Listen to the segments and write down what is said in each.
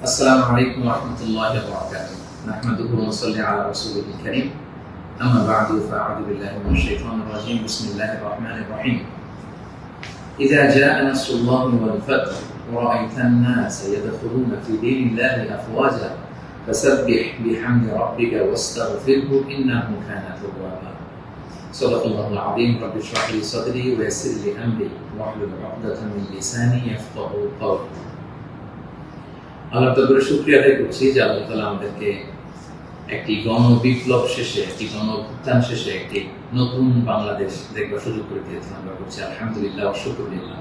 السلام عليكم ورحمة الله وبركاته. نحمده ونصلي على رسوله الكريم. أما بعد فأعوذ بالله من الشيطان الرجيم. بسم الله الرحمن الرحيم. إذا جاء نصر الله والفتح ورأيت الناس يدخلون في دين الله أفواجا فسبح بحمد ربك واستغفره إنه كان توابا. صدق الله العظيم. رب اشرح لي صدري ويسر لي أمري واحلل عقدة من لساني يفقهوا قولي. আল্লাহ তাআলার শুকরিয়া আদায় করছি যে আল্লাহ তাআলা আমাদেরকে একটি গণবিপ্লব শেষে, একটি গণঅভ্যুত্থান শেষে একটি নতুন বাংলাদেশ দেখবার সুযোগ করে দিয়েছেন। আমরা বলছি আলহামদুলিল্লাহ ওয়া শুকরিল্লাহ।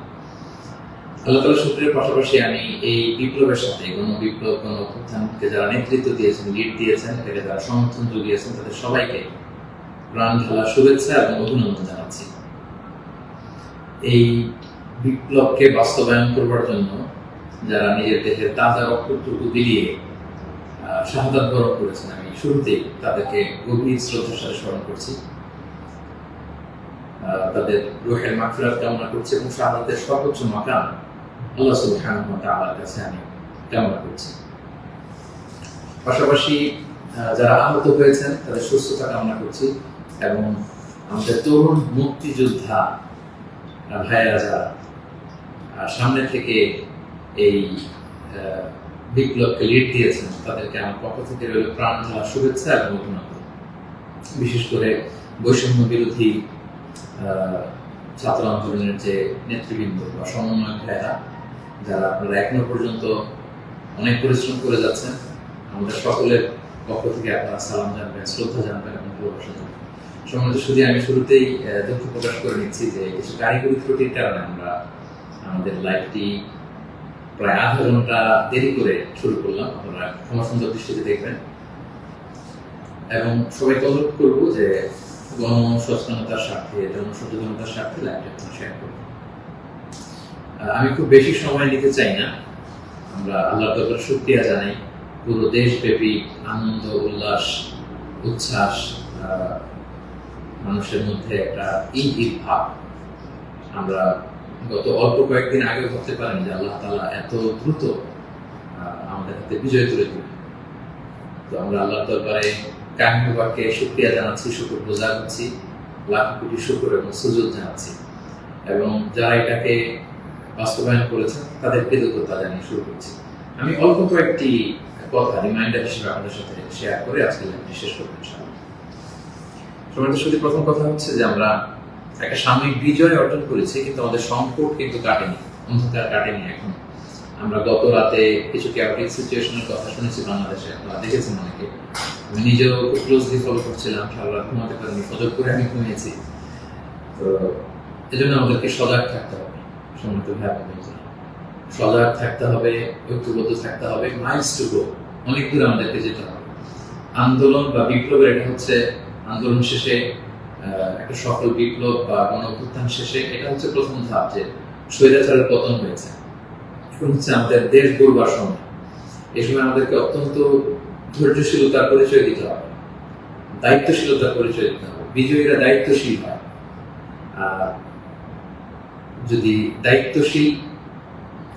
আল্লাহ তাআলার শুকরিয়ার পাশাপাশি আমি এই বিপ্লবের সাথে গণবিপ্লব, গণঅভ্যুত্থানকে যারা নেতৃত্ব দিয়েছেন, লিড দিয়েছেন, এটাকে যারা সমর্থন জুগিয়েছেন, তাদের সবাইকে প্রাণ ঢালা শুভেচ্ছা এবং অভিনন্দন জানাচ্ছি। এই বিপ্লবকে বাস্তবায়ন করবার জন্য যারা নিজের দেহের তাজা রক্তটুকু বিলিয়ে শাহাদাত বরণ করেছেন, আমি শুরুতেই তাদেরকে গভীর শ্রদ্ধার সাথে স্মরণ করছি। তাদের রূহের মাগফিরাত কামনা করছি এবং শাহাদাতের সর্বোচ্চ মাকাম আল্লাহ সুবহানাহু ওয়া তাআলার কাছে আমি কামনা করছি। পাশাপাশি যারা আহত হয়েছেন তাদের সুস্থতা কামনা করছি এবং আমাদের তরুণ মুক্তিযোদ্ধা ভাইয়েরা যারা সামনে থেকে এই বিপ্লবকে লিড দিয়েছেন, তাদেরকে আমার পক্ষ থেকে রইল প্রাণ ঢালা শুভেচ্ছা এবং অভিনন্দন। বিশেষ করে বৈষম্য বিরোধী ছাত্র আন্দোলনের যে নেতৃবৃন্দ বা সমন্বয়ক ভাইয়েরা, যারা আপনারা এখনো পর্যন্ত অনেক পরিশ্রম করে যাচ্ছেন, আমাদের সকলের পক্ষ থেকে আপনারা সালাম জানবেন, শ্রদ্ধা জানবেন এবং ভালোবাসা জানবেন। সম্মানিত শুধু আমি শুরুতেই দুঃখ প্রকাশ করে নিচ্ছি যে কিছু কারিগরি ত্রুটির কারণে আমরা আমাদের লাইভটি প্রায় আধা ঘন্টা দেরি করে শুরু করলাম। আপনারা ক্ষমা সুন্দর দৃষ্টিতে দেখবেন এবং সবাইকে অনুরোধ করবো যে গণসচেতনতার স্বার্থে, জনসচেতনতার স্বার্থে লাইভটা শেয়ার করবো। আমি খুব বেশি সময় নিতে চাই না। আমরা আল্লাহর দরবারে শুকরিয়া জানাই। পুরো দেশব্যাপী আনন্দ, উল্লাস, উচ্ছ্বাস, মানুষের মধ্যে একটা ঈদ ভাব আমরা গত অল্প কয়েকদিন আগে ভাবতে পারেন যে আল্লাহ তাআলা এত দ্রুত আমাদের হাতে বিজয় তুলে দিবেন। তো আমরা আল্লাহর দরবারে কায়মুবাকে শুকরিয়া জানাচ্ছি, শুকর গুজার হচ্ছি, লাখ কোটি শুকর এবং সুজুদ জানাচ্ছি এবং যারা এটাকে বাস্তবায়ন করেছেন তাদের কৃতজ্ঞতা জানিয়ে শুরু করছি। আমি অল্প কয়েকটি কথা রিমাইন্ডার হিসেবে আপনাদের সাথে শেয়ার করে আজকে লাইভটি শেষ করবো ইনশাআল্লাহ। সমাজের সাথে প্রথম কথা হচ্ছে যে আমরা একটা সাময়িক বিজয় অর্জন করেছি, কিন্তু আমাদের সংকট কিন্তু কাটেনি, অন্ধকার কাটেনি। এখন আমরা গত রাতে কিছু ক্যাওটিক সিচুয়েশনের কথা শুনেছি বাংলাদেশে, আপনারা দেখেছেন অনেকে। আমি নিজেও খুব ক্লোজলি ফলো করছিলাম, সারা রাত ঘুমাতে পারিনি, ফজর করে আমি ঘুমিয়েছি। তো এজন্য আমাদেরকে সজাগ থাকতে হবে। সম্মানিত ভাই বোনেরা, সজাগ থাকতে হবে, ঐক্যবদ্ধ থাকতে হবে। মাইলস টু গো, অনেক দূর আমাদেরকে যেতে হবে। আন্দোলন বা বিপ্লবের এটা হচ্ছে আন্দোলন শেষে একটা সফল বিপ্লব বা গণঅভ্যুত্থান শেষে এটা হচ্ছে প্রথম ধাপ, যে স্বৈরাচারের পতন হয়েছে। এখন হচ্ছে আমাদের দেশ গড়বার সময়। এই সময় আমাদেরকে অত্যন্ত ধৈর্যশীলতার পরিচয় দিতে হবে, দায়িত্বশীলতার পরিচয় দিতে হবে। বিজয়ীরা দায়িত্বশীল হয়। যদি দায়িত্বশীল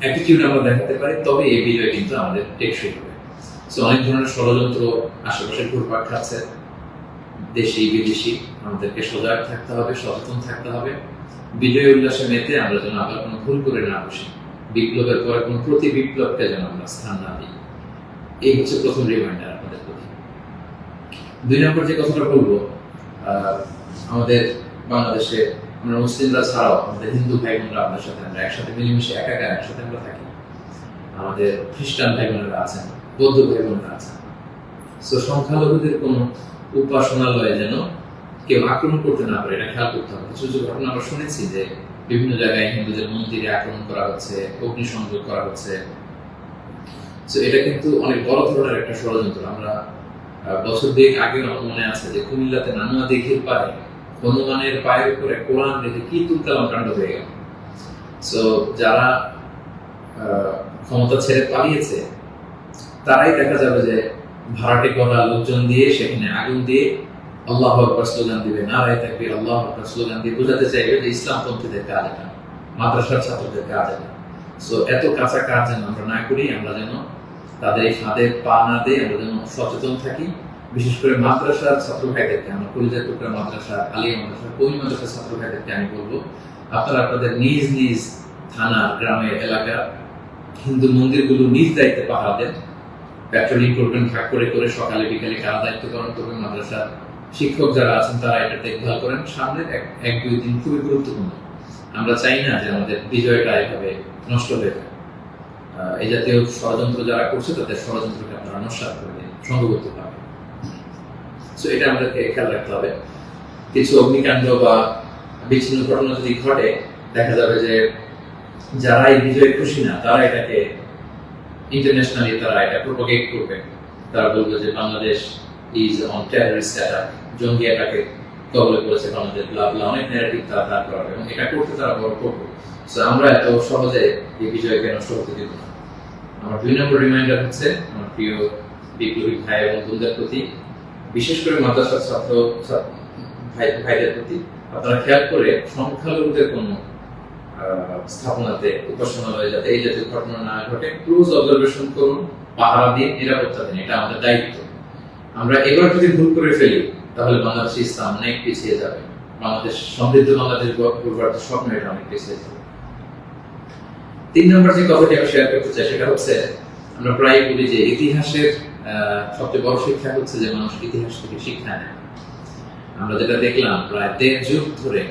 অ্যাটিটিউড আমরা দেখাতে পারি, তবে এই বিজয় কিন্তু আমাদের টেকসই হবে। সো অনেক ধরনের ষড়যন্ত্র আশেপাশে ঘুরপাক খাচ্ছে, দেশি বিদেশি। আমাদেরকে সজাগ থাকতে হবে, সচেতন থাকতে হবে। বিজয় উল্লাসে মেতে আমরা যেন আবার কোনো ভুল করে না বসি, বিপ্লবের পরে কোনো প্রতি বিপ্লবকে যেন আমরা স্থান না দিই। এই হচ্ছে প্রথম রিমাইন্ডার আপনাদের প্রতি। 2 নম্বর যে কথাটা বলবো, আমাদের বাংলাদেশে আমরা মুসলিমরা ছাড়াও আমাদের হিন্দু ভাই বোনরা আমাদের সাথে, আমরা একসাথে মিলেমিশে একাকার একসাথে আমরা থাকি। আমাদের খ্রিস্টান ভাই বোনেরা আছেন, বৌদ্ধ ভাই বোনেরা আছেন। সো সংখ্যালঘুদের কোনো উপাসনালয়ে যেন কেউ আক্রমণ করতে না পারে, এটা খেয়াল করতে হবে। কিছু কিছু ঘটনা আমরা শুনেছি যে বিভিন্ন জায়গায় হিন্দুদের মন্দিরে আক্রমণ করা হচ্ছে, অগ্নিসংযোগ করা হচ্ছে। তো এটা কিন্তু অনেক বড় ধরনের একটা ষড়যন্ত্র। আমরা বছর 2 আগে আমার মনে আছে যে কুমিল্লাতে নানুয়া দিঘির পাড়ে হনুমানের পায়ের উপরে কোরআন রেখে কি তুলকালাম কাণ্ড হয়ে গেল। সো যারা ক্ষমতা ছেড়ে পালিয়েছে তারাই দেখা যাবে যে ভাড়াটে করা লোকজন দিয়ে সেখানে আগুন দিয়ে আল্লাহু আকবার স্লোগান দিবে, নারায়ে তাকবীর, আল্লাহু আকবার স্লোগান দিয়ে বোঝাতে চাইবে যে ইসলামপন্থীদের কাজ এটা, মাদ্রাসার ছাত্রদের কাজ এটা। সো এত কাঁচা কাজ যেন আমরা না করি, আমরা যেন তাদের এই ফাঁদে পা না দিয়ে আমরা যেন সচেতন থাকি। বিশেষ করে মাদ্রাসার ছাত্র ভাইদেরকে, আমরা কলিজার টুকরা মাদ্রাসা, আলিয়া মাদ্রাসা, কোন মাদ্রাসার ছাত্র ভাইদেরকে আমি বলবো, আপনারা আপনাদের নিজ নিজ থানা, গ্রামের, এলাকা হিন্দু মন্দিরগুলো নিজ দায়িত্বে পাহারা দেন। পেট্রোলিং করবেন ভাগ করে করে, সকালে বিকালে কারা দায়িত্ব পালন করবেন। মাদ্রাসার শিক্ষক যারা আছেন তারা এটা দেখভাল করেন। সামনের এক দুই দিন খুবই গুরুত্বপূর্ণ। আমরা চাই না যে আমাদের বিজয়টা এভাবে নষ্ট হয়ে যায়। এই জাতীয় ষড়যন্ত্র যারা করছে তাদের ষড়যন্ত্রকে আপনারা নস্যাৎ করে দিন সংঘবদ্ধ ভাবে। সো এটা আমাদেরকে খেয়াল রাখতে হবে। কিছু অগ্নিকাণ্ড বা বিচ্ছিন্ন ঘটনা যদি ঘটে, দেখা যাবে যে যারা এই বিজয়ে খুশি না তারা এটাকে ইন্টারন্যাশনালি তারা এটা প্রোপাগেট করবে। তারা বলবে যে Bangladesh is on terrorist attack, জঙ্গি অ্যাটাকে কবলে পড়েছে বাংলাদেশ, ব্লা ব্লা, অনেক ন্যারেটিভ তারা দাঁড় করাবে এবং এটা করতে তারা বড় করবে। সো আমরা এত সহজে এই বিজয়কে নষ্ট হতে দিব না। আমার 2 নম্বর রিমাইন্ডার হচ্ছে আমার প্রিয় বিপ্লবী ভাই এবং বোনদের প্রতি, বিশেষ করে মাদ্রাসার ছাত্র ভাইদের প্রতি, আপনারা খেয়াল করে সংখ্যালঘুদের কোনো স্থাপনাতে, উপাসনালয়ে যাতে এই জাতীয় ঘটনা না ঘটে ক্লোজ অবজারভেশন করুন, পাহারা দিয়ে নিরাপত্তা দিন। এটা আমাদের দায়িত্ব। আমরা এবার যদি ভুল করে ফেলি তাহলে বাংলাদেশ ইসলাম অনেক পিছিয়ে যাবে। বাংলাদেশ সমৃদ্ধ বাংলাদেশ গড়বার স্বপ্ন এটা অনেক পিছিয়ে যাবে। 3 নম্বর যে কথাটি আমি শেয়ার করতে চাই সেটা হচ্ছে, আমরা প্রায় বলি যে ইতিহাসের সবচেয়ে বড় শিক্ষা হচ্ছে যে মানুষ ইতিহাস থেকে শিক্ষা নেয়। আমরা যেটা দেখলাম প্রায় 1.5 যুগ ধরে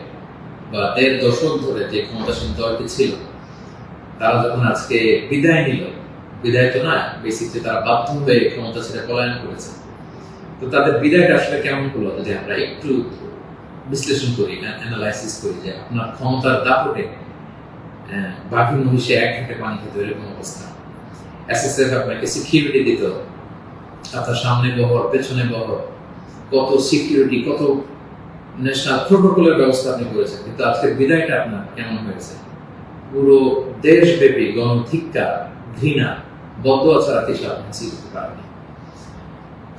বা 1.5 দশক ধরে যে ক্ষমতাসীন দলটি ছিল, তারা যখন আজকে বিদায় নিল, বিদায় তো না, বেসিকলি তারা বাধ্য হয়ে ক্ষমতা ছেড়ে পলায়ন করেছে। তো তাদের বিদায়টা আসলে কেমন হলো যদি আমরা একটু বিশ্লেষণ করি, অ্যানালাইসিস করি, যে আপনার ক্ষমতার দাপটে বাকি মহিষে এক ঘাটে পানি খেতে এরকম অবস্থা। এসএসএফ আপনাকে সিকিউরিটি দিত, আপনার সামনে বহর, পেছনে বহর, কত সিকিউরিটি, কত ন্যাশনাল প্রোটোকলের ব্যবস্থা আপনি করেছেন। কিন্তু আজকের বিদায়টা আপনার কেমন হয়েছে? পুরো দেশব্যাপী গণধিক্কার, ঘৃণা, বদয়া ছাড়া কিছু আপনি শিখতে পারেননি।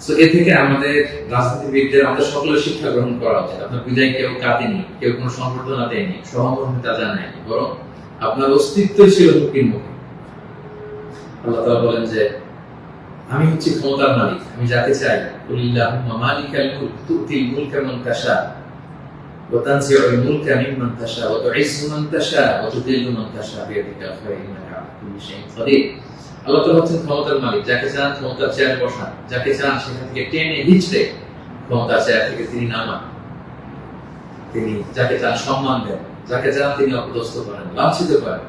সো এ থেকে আমাদের রাজনীতিবিদদের, আমাদের সকলের শিক্ষা গ্রহণ করা উচিত। আপনার বিদায় কেউ কাঁদেনি, কেউ কোনো সম্বর্ধনা দেয়নি, সহমর্মিতা জানায়নি, বরং আপনার অস্তিত্বই ছিল হুমকির মুখে। আল্লাহ তাআলা বলেন যে আমি হচ্ছি ক্ষমতার মালিক, আমি যাকে চাই, কুলিল্লাহুম্মা মালিকাল মুলক তুতিল মুলকা মান তাশা ওয়া তানজিউল মুলকা মিম্মান তাশা ওয়া তুইজ্জু মান তাশা ওয়া তুযিল্লু মান তাশা বিয়াদিকাল খায়র ইন্নাকা আলা কুল্লি শাইইন কাদির। আল্লাহ তাআলা হচ্ছেন ক্ষমতার মালিক, যাকে চান ক্ষমতার চেয়ারে বসান, যাকে চান সেখান থেকে টেনে হিঁচড়ে ক্ষমতার চেয়ার থেকে তিনি নামান। তিনি যাকে চান সম্মান দেন, যাকে চান তিনি অপদস্থ করেন, লাঞ্ছিত করেন।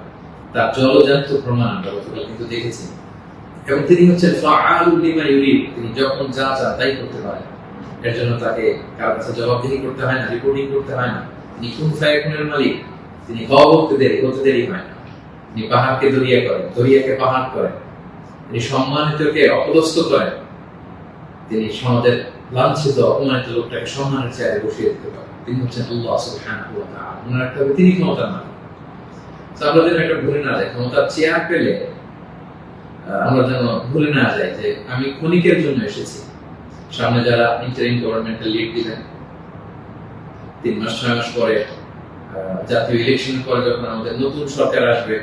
তার জলজান্ত প্রমাণ আমরা গতকাল কিন্তু দেখেছি। এবং তিনি হচ্ছেন ফাআলুল লিমা ইউরিদ, তিনি যখন যা চান তাই করতে পারেন। এর জন্য তাকে কারোর কাছে জবাবদিহি করতে হয় না, রিপোর্টিং করতে হয় না। তিনি কুন ফায়াকুনের মালিক, তিনি হতে দেরি হয় না। তিনি পাহাড়কে দরিয়া করেন, দরিয়াকে পাহাড় করেন, তিনি সম্মানিতকে অপদস্থ করেন, তিনি সমাজের লাঞ্ছিত অপমানিত লোকটাকে সম্মানের চেয়ারে বসিয়ে দিতে পারেন। তিনি হচ্ছেন আল্লাহ সুবহানাহু ওয়া তাআলা। মনে রাখতে হবে তিনি ক্ষমতার মালিক। আমরা যেন এটা ভুলে না যাই, ক্ষমতার চেয়ার পেলে আমরা যেন ভুলে না যাই যে আমি ক্ষণিকের জন্য এসেছি। সামনে যারা ইন্টারিম গভর্নমেন্টের লিড দিবেন, 3 মাস 6 মাস পরে জাতীয় ইলেকশনের পরে যখন আমাদের নতুন সরকার আসবে,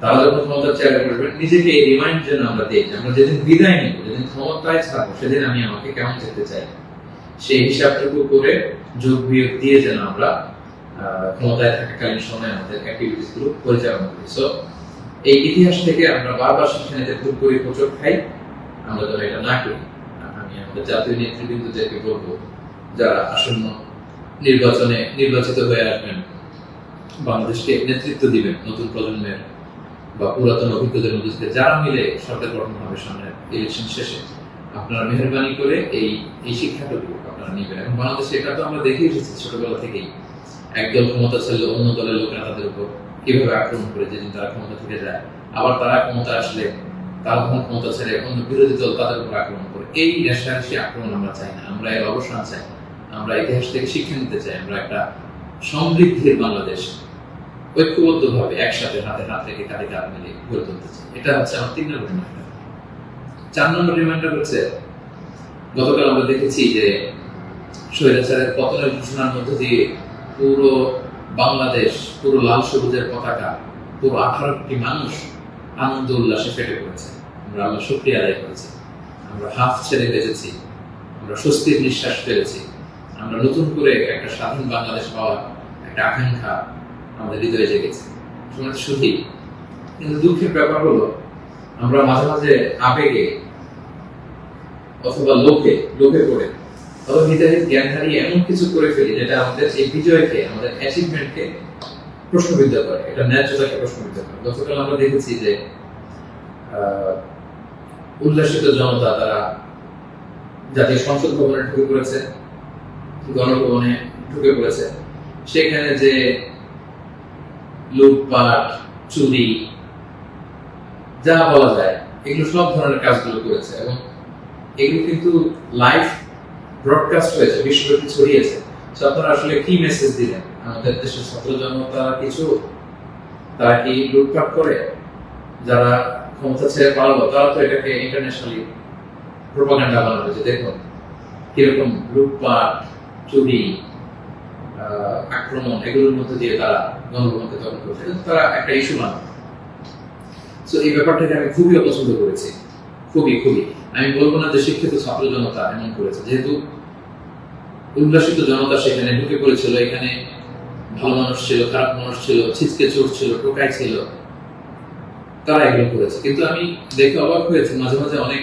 তারা যখন ক্ষমতার চেয়ারে বসবেন, নিজেকে এই রিমাইন্ড যেন আমরা দিই যে আমরা যেদিন বিদায় নিব, যেদিন ক্ষমতায় থাকবো, সেদিন আমি আমাকে কেমন দেখতে চাই, সেই হিসাবটুকু করে যোগ বিয়োগ দিয়ে যেন আমরা ক্ষমতায় থাকাকালীন সময় আমাদের অ্যাক্টিভিটিস গুলো পরিচালনা করি। সো এই ইতিহাস থেকে আমরা বারবার শিক্ষা নিতে ভুল করি, হোঁচট খাই, আমরা যেন এটা না করি। আমি আমাদের জাতীয় নেতৃবৃন্দদেরকে বলবো, যারা আসন্ন নির্বাচনে নির্বাচিত হয়ে আসবেন, বাংলাদেশকে নেতৃত্ব দিবেন, নতুন প্রজন্মের বা পুরাতন অভিজ্ঞদের মধ্যে থেকে যারা মিলে সরকার গঠন হবে সামনে ইলেকশন শেষে, আপনারা মেহরবানি করে এই শিক্ষাটুকু আপনারা নেবেন। এবং বাংলাদেশে এটা তো আমরা দেখে এসেছি ছোটবেলা থেকেই, একদল ক্ষমতা ছেড়ে অন্য দলের লোকেরা তাদের উপর কিভাবে আক্রমণ করে যেদিন তারা ক্ষমতা থেকে যায়, আবার তারা ক্ষমতা আসলে তারা তখন ক্ষমতা ছেড়ে অন্য বিরোধী দল তাদের উপর আক্রমণ করে। এই রেশারেশি আক্রমণ আমরা চাই না, আমরা এর অবসান চাই। আমরা ইতিহাস থেকে শিক্ষা নিতে চাই। আমরা একটা সমৃদ্ধির বাংলাদেশ ঐক্যবদ্ধভাবে একসাথে হাতে হাত রেখে কাঁধে কাঁধ মিলে গড়ে তুলতে চাই। এটা হচ্ছে আমার 3 নম্বর রিমাইন্ডার। 4 নম্বর রিমাইন্ডার হচ্ছে, গতকাল আমরা দেখেছি যে স্বৈরাচারের পতনের ঘোষণার মধ্য দিয়ে পুরো বাংলাদেশ, পুরো লাল সবুজের পতাকা, পুরো 18 কোটি মানুষ আনন্দ উল্লাসে ফেটে পড়েছে। আমরা আল্লাহ শুকরিয়া আদায় করেছি, আমরা হাফ ছেড়ে বেঁচেছি, আমরা স্বস্তির নিঃশ্বাস ফেলেছি, আমরা নতুন করে একটা স্বাধীন বাংলাদেশ পাওয়ার একটা আকাঙ্ক্ষা আমাদের হৃদয়ে জেগেছে। শুধুই কিন্তু দুঃখের ব্যাপার হলো আমরা মাঝে মাঝে আবেগে অথবা লোভে পড়ে অথবা হৃদয়ের জ্ঞান হারিয়ে এমন কিছু করে ফেলি যেটা আমাদের এই বিজয়কে, আমাদের অ্যাচিভমেন্টকে প্রশ্নবিদ্ধ করে, এটা ন্যায্যতাকে প্রশ্নবিদ্ধ করে। গতকাল আমরা দেখেছি যে উল্লাসিত জনতা তারা জাতীয় সংসদ ভবনে ঢুকে পড়েছে, গণভবনে ঢুকে পড়েছে, সেখানে যে লুটপাট, চুরি, যা বলা যায়, এগুলো সব ধরনের কাজগুলো করেছে এবং এগুলো কিন্তু লাইভ ব্রডকাস্ট হয়েছে, বিশ্বব্যাপী ছড়িয়েছে। আপনারা আসলে কি মেসেজ দিলেন? আমাদের দেশের ছাত্র জনতা কিছু, তারা কি লুটপাট করে? যারা ক্ষমতা ছেড়ে পালালো তারা তো এটাকে ইন্টারন্যাশনালি প্রোপাগান্ডা বানাবে যে দেখুন কিরকম লুটপাট, চুরি, আক্রমণ, এগুলোর মধ্যে দিয়ে তারা গণভবনকে দখল করছে, তারা একটা ইস্যু বানাবে। তো এই ব্যাপারটাকে আমি খুবই অপছন্দ করেছি, খুবই। আমি বলবো না যে শিক্ষিত ছাত্র জনতা এমন করেছে, যেহেতু উল্লাসিত জনতা সেখানে ঢুকে পড়েছিল, এখানে ভালো মানুষ ছিল, খারাপ মানুষ ছিল, ছিচকে চোর ছিল, টোকাই ছিল, তারা এগুলো করেছে। কিন্তু আমি দেখে অবাক হয়েছি মাঝে মাঝে অনেক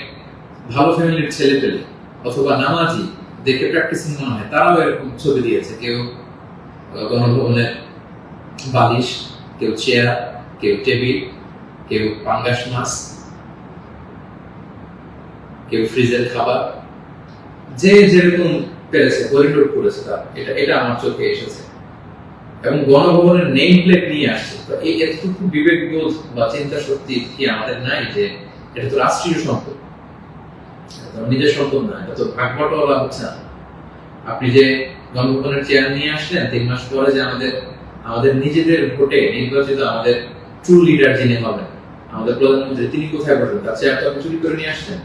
ভালো ফ্যামিলির ছেলে পেলে অথবা নামাজি, দেখে প্র্যাকটিসিং মনে হয়, তারাও এরকম ছবি দিয়েছে। কেউ গণভবনের বালিশ, কেউ চেয়ার, কেউ টেবিল, কেউ পাঙ্গাস মাছ, কেউ ফ্রিজের খাবার, যে যেরকম পেরেছে করিডোর করেছে। তার এটা আমার চোখে এসেছে এবং গণভবনের নেম প্লেট নিয়ে আসছে। তো এই এতটুকু বিবেকবোধ বা চিন্তা শক্তি কি আমাদের নাই যে এটা তো রাষ্ট্রীয় সম্পদ, নিজের সম্পদ না, এটা তো ভাগ বটোয়ারা হচ্ছে না। আপনি যে গণভবনের চেয়ার নিয়ে আসলেন, 3 মাস পরে যে আমাদের নিজেদের ভোটে নির্বাচিত আমাদের ট্রু লিডার যিনি হবেন, আমাদের প্রধানমন্ত্রী, তিনি কোথায় বসবেন? তার চেয়ার তো আপনি চুরি করে নিয়ে আসছেন।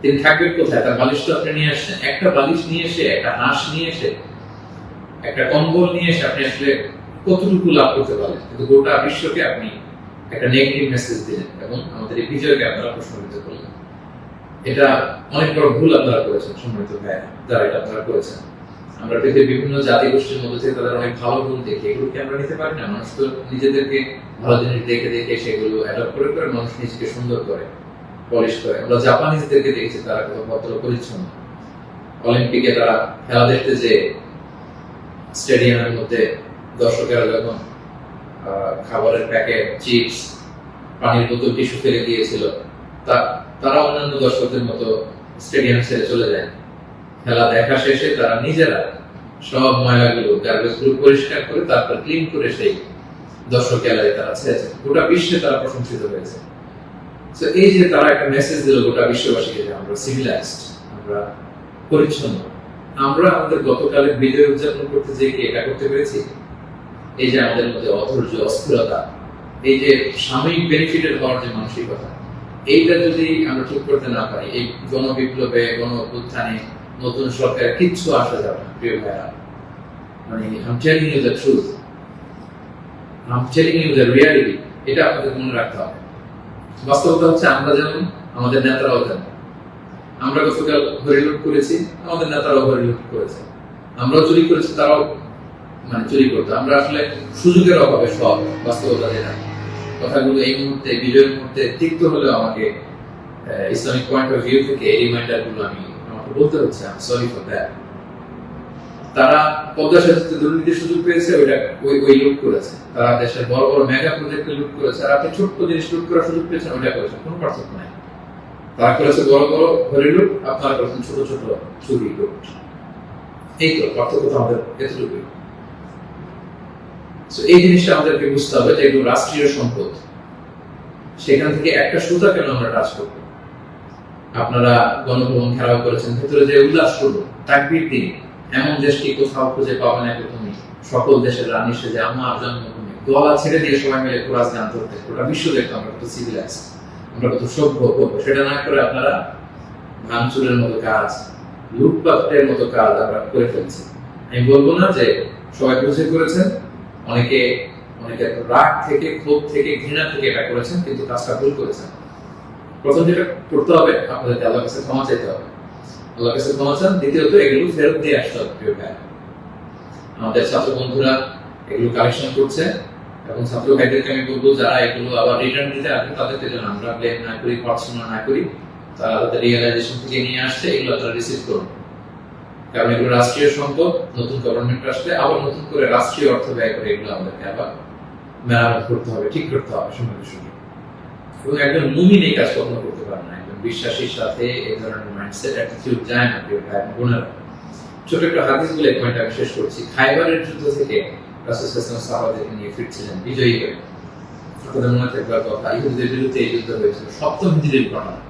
তিনি থাকবেন কোথায়? তার বালিশ তো আপনি নিয়ে আসছেন। একটা বালিশ নিয়ে এসে, একটা হাঁস নিয়ে এসে, একটা কম্বল নিয়ে এসে আপনি আসলে কতটুকু লাভ করতে পারলেন? কিন্তু গোটা বিশ্বকে আপনি একটা নেগেটিভ মেসেজ দিলেন এবং আমাদের এই বিজয়কে আপনারা প্রশ্নবিদ্ধ করলেন। এটা অনেক বড় ভুল আপনারা করেছেন সম্মানিত ভাইয়া, যারা এটা আপনারা করেছেন। আমরা পৃথিবীর বিভিন্ন জাতি গোষ্ঠীর মধ্যে থেকে তাদের অনেক ভালো গুণ দেখি, এগুলোকে আমরা নিতে পারি না? মানুষ তো নিজেদেরকে ভালো জিনিস দেখে দেখে সেগুলো অ্যাডপ্ট করে করে মানুষ নিজেকে সুন্দর করে, পলিশ করে। আমরা জাপানিজদেরকে দেখেছি তারা কত ভদ্র পরিচ্ছন্ন। অলিম্পিকে তারা খেলা দেখতে যে স্টেডিয়ামের মধ্যে দর্শকেরা যখন খাবারের প্যাকেট, চিপস, পানির বোতল, টিস্যু ফেলে দিয়েছিল, তারা অন্যান্য দর্শকদের মতো স্টেডিয়াম ছেড়ে চলে যায়। খেলা দেখা শেষে তারা নিজেরা সব ময়লাগুলো, গার্বেজ গুলো পরিষ্কার করে তারপর ক্লিন করে সেই দর্শক এলাকায় তারা ছেড়েছে। গোটা বিশ্বে তারা প্রশংসিত হয়েছে। তো এই যে তারা একটা মেসেজ দিল গোটা বিশ্ববাসীকে যে আমরা সিভিলাইজড, আমরা পরিচ্ছন্ন। আমরা আমাদের গতকালের বিজয় উদযাপন করতে যে কি এটা করতে পেরেছি? এই যে আমাদের মধ্যে অধৈর্য, অস্থিরতা, এই যে সাময়িক বেনিফিটেড হওয়ার যে মানসিকতা, এইটা যদি আমরা ঠিক করতে না পারি, এই গণবিপ্লবে, গণ অভ্যুত্থানে, নতুন সরকার কিচ্ছু আসা যাবে না প্রিয় ভাইরা। মানে I'm telling you the truth, I'm telling you the reality, এটা আপনাদের মনে রাখতে হবে। বাস্তবতা হচ্ছে আমরা যেমন, আমাদের নেতারাও তেমন। আমরা গতকাল হরিলুট করেছি, আমাদের নেতারাও হরিলুট করেছে। আমরাও চুরি করেছি, তারাও চুরি করতো। আমরা আসলে সুযোগের অভাবে সব, বাস্তবতা যেটা। কথাগুলো এই মুহূর্তে, বিজয়ের মুহূর্তে তিক্ত হলেও আমাকে ইসলামিক পয়েন্ট অফ ভিউ থেকে এই রিমাইন্ডার গুলো আমাকে বলতে হচ্ছে। আমি সরি ফর দ্যাট। তারা পদ্মা সেতুতে দুর্নীতির সুযোগ পেয়েছে, ওই লুট করেছে। তারা দেশের বড় বড় মেগা প্রজেক্টে লুট করেছে, আর আপনি ছোট্ট জিনিস লুট করার সুযোগ পেয়েছেন, ওইটা করেছেন। কোনো পার্থক্য নাই। তারা করেছে বড় বড় হরি লুট, আপনারা করেছেন ছোট ছোট চুরি লুট। এই তো পার্থক্য, আমাদের এতটুকুই। এই জিনিসটা আমাদেরকে বুঝতে হবে যে এগুলো রাষ্ট্রীয় সম্পদ। সেখান থেকে একটা সুতা কেন আমরা টাচ করবো? আপনারা গণভবন ঘেরাও করেছেন, ভেতরে যে উল্লাস করবো, তাকবীর দিন। এমন দেশটি কোথাও খুঁজে পাবে না তুমি, সকল দেশের রানী সেজে আমার জন্মভূমি। গলা ছেড়ে দিয়ে সবাই মিলে কোরআন গান ধরতে, গোটা বিশ্ব দেখতো আমরা কত সিভিলাইজ, আমরা কত সভ্য। সেটা না করে আপনারা ভাঙচুরের মতো কাজ, লুটপাটের মতো কাজ আমরা করে ফেলছি। আমি বলবো না যে সবাই বুঝে করেছেন, অনেকে রাগ থেকে, ক্ষোভ থেকে, ঘৃণা থেকে এটা করেছেন, কিন্তু কাজটা ভুল করেছেন। প্রথম যেটা করতে হবে, আপনাদেরকে আল্লাহর কাছে ক্ষমা চাইতে হবে। আল্লাহর কাছে ক্ষমা চান। দ্বিতীয়ত এগুলো ফেরত দিয়ে আসতে হবে প্রিয় ভাই। আমাদের ছাত্র বন্ধুরা এগুলো কালেকশন করছে, এবং ছাত্র ভাইদেরকে আমি বলবো যারা এগুলো আবার রিটার্ন দিতে আসবে তাদেরকে যেন আমরা ব্লেম না করি, পড়াশোনা না করি। তারা তাদের রিয়েলাইজেশন থেকে নিয়ে আসছে, এগুলো তারা রিসিভ করুন। কারণ এগুলো রাষ্ট্রীয় সম্পদ, নতুন গভর্নমেন্ট আসলে আবার নতুন করে রাষ্ট্রীয় অর্থ ব্যয় করে এগুলো আমাদেরকে আবার মেরামত করতে হবে, ঠিক করতে হবে সময় সুযোগ। এবং একজন মুমিন এই কাজ কখনো করতে পারে না। একজন বিশ্বাসীর সাথে এই ধরনের মাইন্ডসেট অ্যাটিটিউড যায় না প্রিয় ভাই বোনেরা। ছোট একটা হাদিস বলে পয়েন্ট আমি শেষ করছি। খাইবারের যুদ্ধ থেকে রাসূল সাল্লাল্লাহু আলাইহি ওয়াসাল্লাম সাহাবাদেরকে নিয়ে ফিরছিলেন বিজয়ী হয়ে। আপনাদের মনে থাকবার কথা, ইহুদিদের বিরুদ্ধে এই যুদ্ধ হয়েছিল 7ম হিজরির ঘটনা।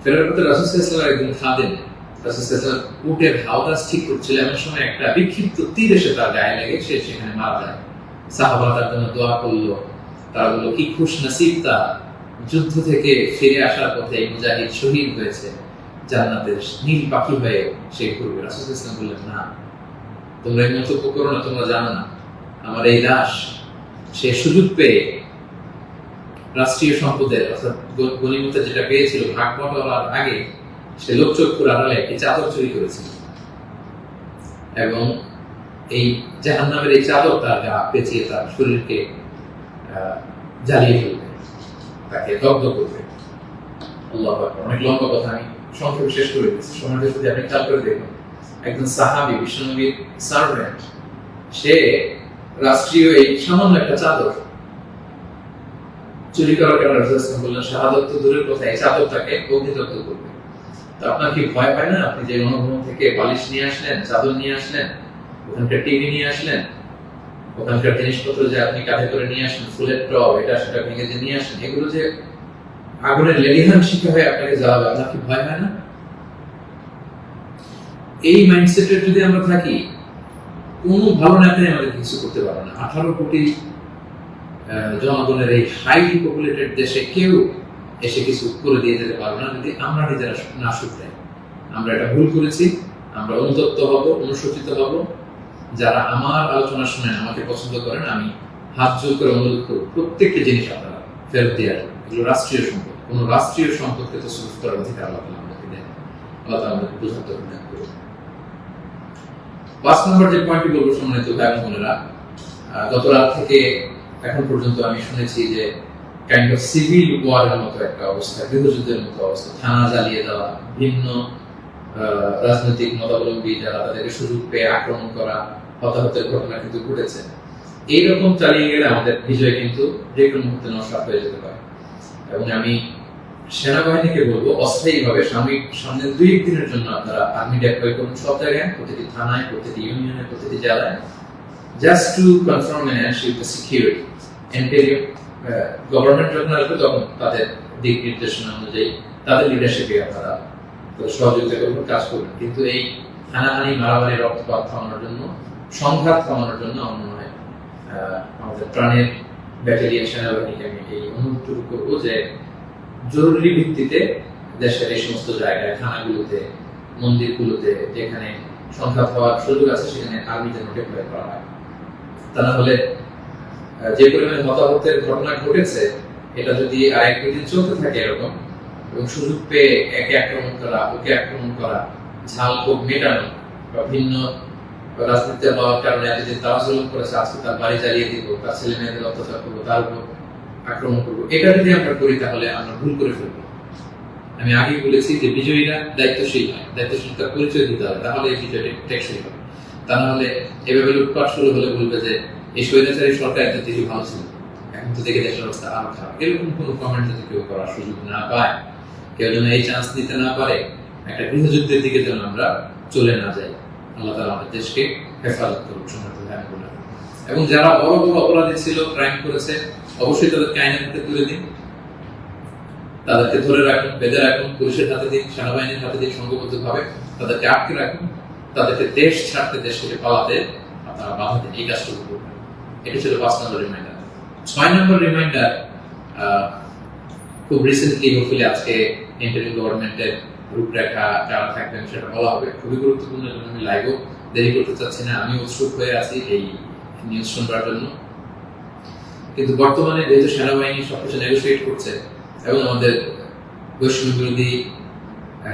ফেরার পথে রাসূল সাল্লাল্লাহু আলাইহি ওয়াসাল্লাম একজন খাদেম রাসূল সাল্লাল্লাহু আলাইহি ওয়াসাল্লাম উটের হাওদাস ঠিক করছিল, এমন সময় একটা বিক্ষিপ্ত তীর এসে তার গায়ে লেগে সে সেখানে মারা যায়। সাহাবারা তার জন্য দোয়া করলো। তারা বলল কি খুশ নসিব তার, যুদ্ধ থেকে ফিরে আসার পথে এই মুজাহিদ শহীদ হয়েছে, জান্নাতের নীল পাখি হয়ে সে ঘুরবে। রাসূল সাল্লাল্লাহু আলাইহি ওয়াসাল্লাম বললেন না, তোমরা এই মন্তব্য করো না, তোমরা জানো না আমার এই লাশ সে সুযোগ পেয়ে রাষ্ট্রীয় সম্পদের অর্থাৎ গনিমতের যেটা পেয়েছিল ভাগ বটোয়ারার আগে সে লোকচক্ষুর আড়ালে একটি চাদর চুরি করেছিল, এবং এই জাহান্নামের এই চাদর তার গা পেঁচিয়ে তার শরীরকে জ্বালিয়ে ফেলবে, তাকে দগ্ধ করবে। আল্লাহু আকবার। অনেক লম্বা কথা, আমি সংক্ষেপে শেষ করে দিচ্ছি। সময়টা যদি আপনি খেয়াল করে দেখুন, একজন সাহাবী, বিশ্বনবীর সার্ভেন্ট, সে রাষ্ট্রীয় এই সামান্য একটা চাদর চুরি করার কারণে রাসূল বললেন শাহাদাত তো দূরের কথা, এই চাদরটাকে অগ্নিদগ্ধ করবে। তো আপনার কি ভয় হয় না? আপনি যে অনুভব থেকে বালিশ নিয়ে আসলেন, চাদর নিয়ে আসলেন, ওখানকার টিভি নিয়ে আসলেন, ওখানকার জিনিসপত্র যে আপনি কাঁধে করে নিয়ে আসেন, ফুলের টব এটা সেটা ভেঙে যে নিয়ে আসেন, এগুলো যে আগুনের লেলিহান শিখা হয়ে আপনাকে জ্বালাবে, আপনার কি ভয় হয় না? এই মাইন্ডসেটে যদি আমরা থাকি, কোনো ভালো নেতাই আমাদের কিছু করতে পারবে না। 18 কোটি জনগণের এই হাইলি পপুলেটেড দেশে কেউ এসে কিছু করে দিয়ে যেতে পারবে না যদি আমরা নিজেরা না শুধরাই। আমরা এটা ভুল করেছি, আমরা অনুতপ্ত হব, অনুশোচিত হব। যারা আমার আলোচনা শুনেন, আমাকে পছন্দ করেন, আমি হাত জোর করে অনুরোধ করব প্রত্যেকটি জিনিস আপনারা ফেরত দিয়ে আসবেন। এগুলো রাষ্ট্রীয় সম্পদ, কোনো রাষ্ট্রীয় সম্পদকে তো সুযোগ করার অধিকার আল্লাহ আমাদেরকে দেন। আল্লাহ আমাদেরকে বোঝার তৌফিক দান করুন। 5 নম্বর যে পয়েন্টটি বলবো সম্মানিত ভাই বোনেরা, গত রাত থেকে এখন পর্যন্ত আমি শুনেছি যে কাইন্ড অফ সিভিল ওয়ারের মতো একটা অবস্থা, গৃহযুদ্ধের মতো অবস্থা, থানা জ্বালিয়ে দেওয়া, ভিন্ন রাজনৈতিক মতাবলম্বী যারা তাদেরকে সুযোগ পেয়ে আক্রমণ করা, হতাহতের ঘটনা কিন্তু ঘটেছে। এইরকম চালিয়ে গেলে আমাদের বিজয় কিন্তু যে কোনো মুহূর্তে নস্বাত হয়ে যেতে পারে। এবং আমি সেনাবাহিনীকে বলবো অস্থায়ীভাবে সামনের 2-1 দিনের জন্য আপনারা আর্মি ডেপ্লয় করুন সব জায়গায়, প্রতিটি থানায়, প্রতিটি ইউনিয়নে, প্রতিটি জেলায়, just to confirm and ensure the security. Interim government যখন আসবে তখন তাদের দিক নির্দেশনা অনুযায়ী তাদের লিডারশিপে আপনারা সহযোগিতা করবেন, কাজ করবেন। কিন্তু এই হানাহানি, মারামারি, রক্তপাত থামানোর জন্য, সংঘাত থামানোর জন্য আমার মনে হয় আমাদের প্রাণের ব্যাটালিয়ন সেনাবাহিনীকে আমি এই অনুরোধটুকু করবো যে জরুরি ভিত্তিতে দেশের এই সমস্ত জায়গায়, থানাগুলোতে, মন্দিরগুলোতে যেখানে সংঘাত হওয়ার সুযোগ আছে সেখানে আর্মি যেন ডেপ্লয় করা হয়। তা না হলে যে পরিমাণে হতাহতের ঘটনা ঘটেছে, এটা যদি আর 1-2 দিন চলতে থাকে এরকম, এবং সুযোগ পেয়ে একে আক্রমণ করা, ওকে আক্রমণ করা, ঝাল ক্ষোভ মেটানো, বা ভিন্ন রাজনীতিতে হওয়ার কারণে এতদিন তারা জুলুম করেছে, আজকে তার বাড়ি জ্বালিয়ে দিব, তার ছেলে মেয়েদের অত্যাচার করবো, তার উপর আক্রমণ করবো, এটা যদি আমরা করি তাহলে আমরা ভুল করে ফেলবো। আমি আগেই বলেছি যে বিজয়ীরা দায়িত্বশীল হয়, দায়িত্বশীলতার পরিচয় দিতে হবে, তাহলে এই বিজয়টা টেকসই হবে। তা না হলে এভাবে লুটপাট শুরু হলে বলবে যে এই স্বৈরাচারী সরকার এত দেখি ভালো ছিল, এখন তো দেখে দেশের অবস্থা আরো খারাপ। এরকম কোনো কমেন্ট যদি কেউ করার সুযোগ না পায়, কেউ যেন এই চান্স দিতে না পারে, একটা গৃহযুদ্ধের দিকে যেন আমরা চলে না যাই। আল্লাহ তাআলা আমাদের দেশকে হেফাজত করুন সম্মানিত ভাই বোনেরা। এবং যারা বড় বড় অপরাধী ছিল, ক্রাইম করেছে, অবশ্যই তাদেরকে আইনের হাতে তুলে দিন, তাদেরকে ধরে রাখুন, বেঁধে রাখুন, পুলিশের হাতে দিন, সেনাবাহিনীর হাতে দিন, সংঘবদ্ধভাবে তাদেরকে আটকে রাখুন, তাদেরকে দেশ ছাড়তে, দেশ থেকে পালাতে আপনারা বাধা দিন। এই কাজটুকু করবেন। এটা ছিল 5 নম্বর রিমাইন্ডার। 6 নম্বর রিমাইন্ডার, খুব রিসেন্টলি হোপফুলি আজকে ইন্টারিম গভর্নমেন্টের রূপরেখা যারা থাকবেন সেটা বলা হবে। খুবই গুরুত্বপূর্ণ, জন্য আমি লাইভও দেরি করতে চাচ্ছি না, আমি উৎসুক হয়ে আছি এই নিউজ শুনবার জন্য। কিন্তু বর্তমানে যেহেতু সেনাবাহিনী সবকিছু নেগোসিয়েট করছে এবং আমাদের বৈষম্য বিরোধী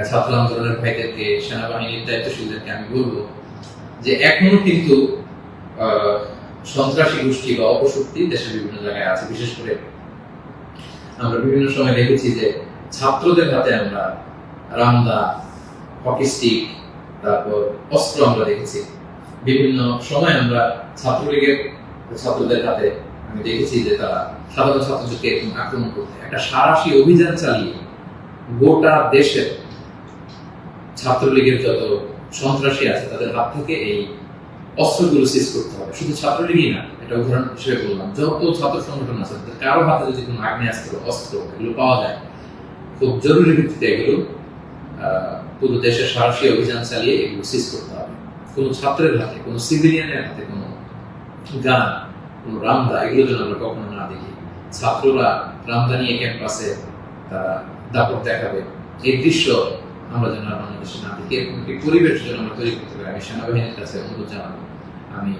ছাত্র আন্দোলনের ভাইদেরকে, সেনাবাহিনীর দায়িত্বশীলদেরকে আমি বলবো যে এখনো কিন্তু সন্ত্রাসী গোষ্ঠী বা অপশক্তি দেশের বিভিন্ন জায়গায় আছে। বিশেষ করে আমরা বিভিন্ন সময় দেখেছি যে ছাত্রদের হাতে আমরা রামদা, হকি স্টিক, তারপর অস্ত্র আমরা দেখেছি। বিভিন্ন সময় আমরা ছাত্রলীগের ছাত্রদের হাতে আমি দেখেছি যে তারা সাধারণ ছাত্রদেরকে এরকম আক্রমণ করতে, একটা সারাশি অভিযান চালিয়ে গোটা দেশের ছাত্রলীগের যত সন্ত্রাসী আছে তাদের হাত থেকে এই অস্ত্রগুলো সিজ করতে হবে। শুধু ছাত্রলীগই না, এটা উদাহরণ হিসেবে বললাম, যত ছাত্র সংগঠন আছে কারো হাতে যদি কোনো আগ্নেয়াস্ত্র, অস্ত্র এগুলো পাওয়া যায়, খুব জরুরি ভিত্তিতে এগুলো পুরো দেশে সারাশি অভিযান চালিয়ে এগুলো সিজ করতে হবে। কোনো ছাত্রের হাতে, কোনো সিভিলিয়ানের হাতে কোনো গান, কোনো রামদা এগুলো যেন আমরা কখনো না দেখি। ছাত্ররা রামদা নিয়ে ক্যাম্পাসে তারা দাপট দেখাবে, এই দৃশ্য আমরা যেন বাংলাদেশে না দেখি। এরকম একটি পরিবেশ যেন আমরা তৈরি করতে পারি। আমি সেনাবাহিনীর কাছে অনুরোধ জানাবো, আমি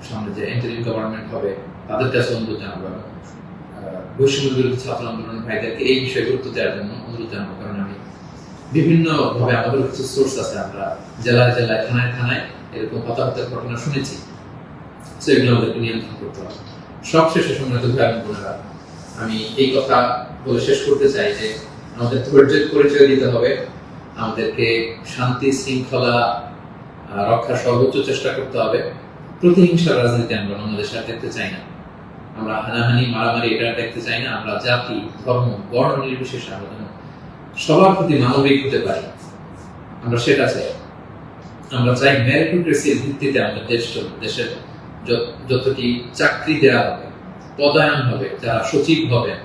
সামনে যে ইন্টারিম গভর্নমেন্ট হবে তাদের কাছে অনুরোধ জানাবো, বৈষম্য বিরোধী ছাত্র আন্দোলনের ভাইদেরকে এই বিষয়ে গুরুত্ব দেওয়ার জন্য অনুরোধ জানাবো। কারণ আমি বিভিন্ন ভাবে আমাদের কিছু সোর্স আছে, আমরা জেলায় জেলায়, থানায় থানায় এরকম হতাহতের ঘটনা শুনেছি। সেগুলো আমাদেরকে নিয়ন্ত্রণ করতে হবে। সবশেষে সম্মানিত ভাই এবং বোনেরা, আমি এই কথা বলে শেষ করতে চাই যে আমাদের ধৈর্যের পরিচয় দিতে হবে, আমাদেরকে শান্তি শৃঙ্খলা রক্ষার সর্বোচ্চ চেষ্টা করতে হবে। প্রতিহিংসার রাজনীতি আমরা বাংলাদেশে আর দেখতে চাই না। আমরা হানাহানি, মারামারি এটা দেখতে চাই না। আমরা জাতি, ধর্ম, বর্ণ নির্বিশেষে আমরা যেন সবার প্রতি মানবিক হতে পারি, আমরা সেটা চাই। আমরা চাই মেরিটোক্রেসির ভিত্তিতে আমাদের দেশ চলবে। দেশের যতটি চাকরি দেওয়া হবে, পদায়ন হবে, যারা সচিব হবেন,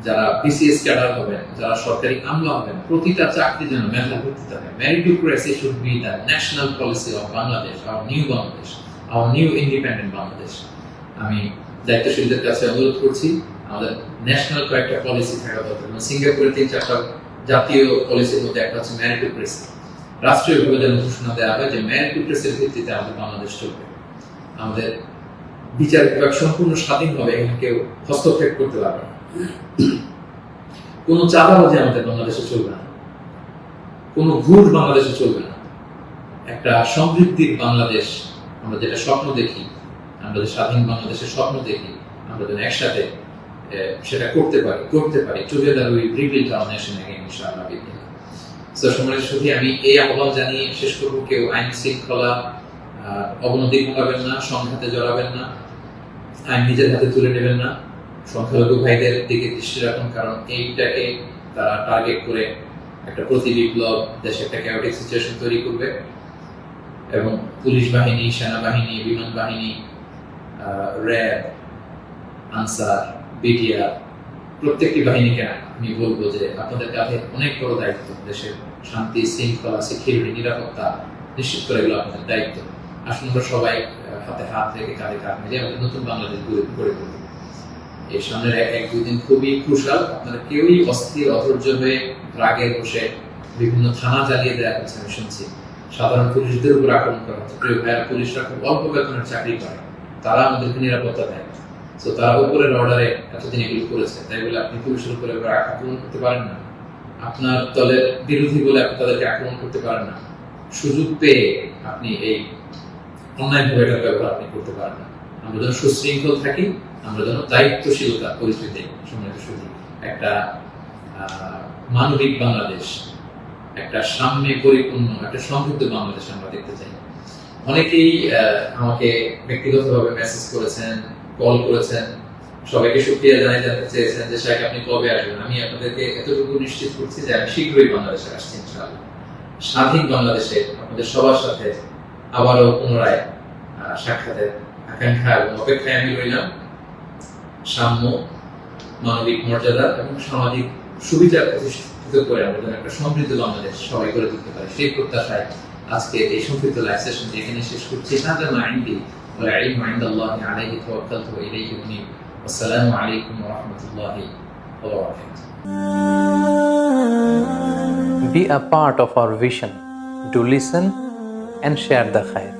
যারা বিসিএস ক্যাডার হবেন, যারা সরকারি আমলা হবেন, প্রতিটা চাকরি যেন মেধার ভিত্তিতে হবে। Meritocracy should be the national policy of Bangladesh, our new Bangladesh, our new independent Bangladesh. আমি দায়িত্বশীলদের কাছে অনুরোধ করছি, আমাদের ন্যাশনাল কয়েকটা পলিসি থাকা দরকার। সিঙ্গাপুরের 3-4টা জাতীয় পলিসির মধ্যে একটা হচ্ছে মেরিটোক্রেসি। রাষ্ট্রীয়ভাবে যেন ঘোষণা দেওয়া হয় যে মেরিটোক্রেসির ভিত্তিতে আমাদের বাংলাদেশ চলবে। আমাদের বিচার বিভাগ সম্পূর্ণ স্বাধীনভাবে এখানে কেউ হস্তক্ষেপ করতে পারবে না। কোনো চাঁদাবাজি আমাদের বাংলাদেশে চলবে না, কোনো ঘুষ বাংলাদেশে চলবে না। একটা সমৃদ্ধির বাংলাদেশ আমরা যেটা স্বপ্ন দেখি, আমরা যে স্বাধীন বাংলাদেশের স্বপ্ন দেখি, আমরা যেন একসাথে সেটা করতে পারি। Together we rebuild hour nation again, ইনশাআল্লাহ। সো সম্মানিত সুধী, আমি এই আহ্বান জানিয়ে শেষ করব, কেউ আইন শৃঙ্খলা অবনতি ঘটাবেন না, সংঘাতে জড়াবেন না, আইন নিজের হাতে তুলে নেবেন না। সংখ্যালঘু ভাইদের দিকে দৃষ্টি রাখুন, কারণ এইটাকে তারা টার্গেট করে একটা প্রতি বিপ্লব, দেশে একটা ক্যাওটিক সিচুয়েশন তৈরি করবে। এবং পুলিশ বাহিনী, সেনাবাহিনী, বিমান বাহিনী, র্যাব, আনসার, বিডিআর, প্রত্যেকটি বাহিনীকে আমি বলবো যে আপনাদের কাছে অনেক বড় দায়িত্ব। দেশের শান্তি শৃঙ্খলা, সিকিউরিটি, নিরাপত্তা নিশ্চিত করে এগুলো আপনাদের দায়িত্ব। আসুন আমরা সবাই হাতে হাত রেখে, কাঁধে কাঁধ মিলিয়ে আমাদের নতুন বাংলাদেশ গড়ে তুলব। এই সামনের 1-2 দিন খুবই ক্রুশাল। আপনারা কেউই অস্থির, অধৈর্য হয়ে রাগে বসে বিভিন্ন থানা জ্বালিয়ে দেওয়া হচ্ছে, আমি শুনছি। সাধারণ পুলিশদের উপর আক্রমণ করা হচ্ছে। প্রিয় ভাইয়েরা, পুলিশরা খুব অল্প বেতনের চাকরি করে, তারা আমাদেরকে নিরাপত্তা দেয়। তো তারা উপরের অর্ডারে এতদিন এগুলো করেছে, তাই বলে আপনি পুলিশের উপরে আক্রমণ করতে পারেন না। আপনার দলের বিরোধী বলে আপনি তাদেরকে আক্রমণ করতে পারেন না। সুযোগ পেয়ে আপনি এই অন্যায়ভাবে এটার ব্যবহার আপনি করতে পারেন না। আমরা যেন সুশৃঙ্খল থাকি, আমরা যেন দায়িত্বশীলতা পরিচয় দিই। সম্মানিত সুধী, একটা মানবিক বাংলাদেশ, একটা সাম্যে পরিপূর্ণ, একটা সমৃদ্ধ বাংলাদেশ আমরা দেখতে চাই। অনেকেই আমাকে ব্যক্তিগতভাবে মেসেজ করেছেন, কল করেছেন, সবাইকে শুকরিয়া জানাতে চেয়েছেন যে শাইখ আপনি কবে আসবেন। আমি আপনাদেরকে এতটুকু নিশ্চিত করছি যে আমি শীঘ্রই বাংলাদেশে আসছি ইনশাআল্লাহ। স্বাধীন বাংলাদেশে আপনাদের সবার সাথে আবারও পুনরায় সাক্ষাতের আকাঙ্ক্ষা এবং অপেক্ষায় আমি রইলাম। সাম্য, মানবিক মর্যাদা এবং সামাজিক সুবিচার প্রতিষ্ঠিত করে আমরা যেন একটা সমৃদ্ধ বাংলাদেশ সবাই করে তুলতে পারি, সেই প্রত্যাশায় আজকে এই সংক্ষিপ্ত লাইভ সেশন এখানে শেষ করছি। হাদা মা ইনদি ওয়া ইলমু ইনদাল্লাহি আলাইহি তাওয়াক্কালতু ওয়া ইলাইহি উনীব। আসসালামু আলাইকুম ওয়া রাহমাতুল্লাহি ওয়া বারাকাতুহু। Be a part of our vision. Do listen and share the khair.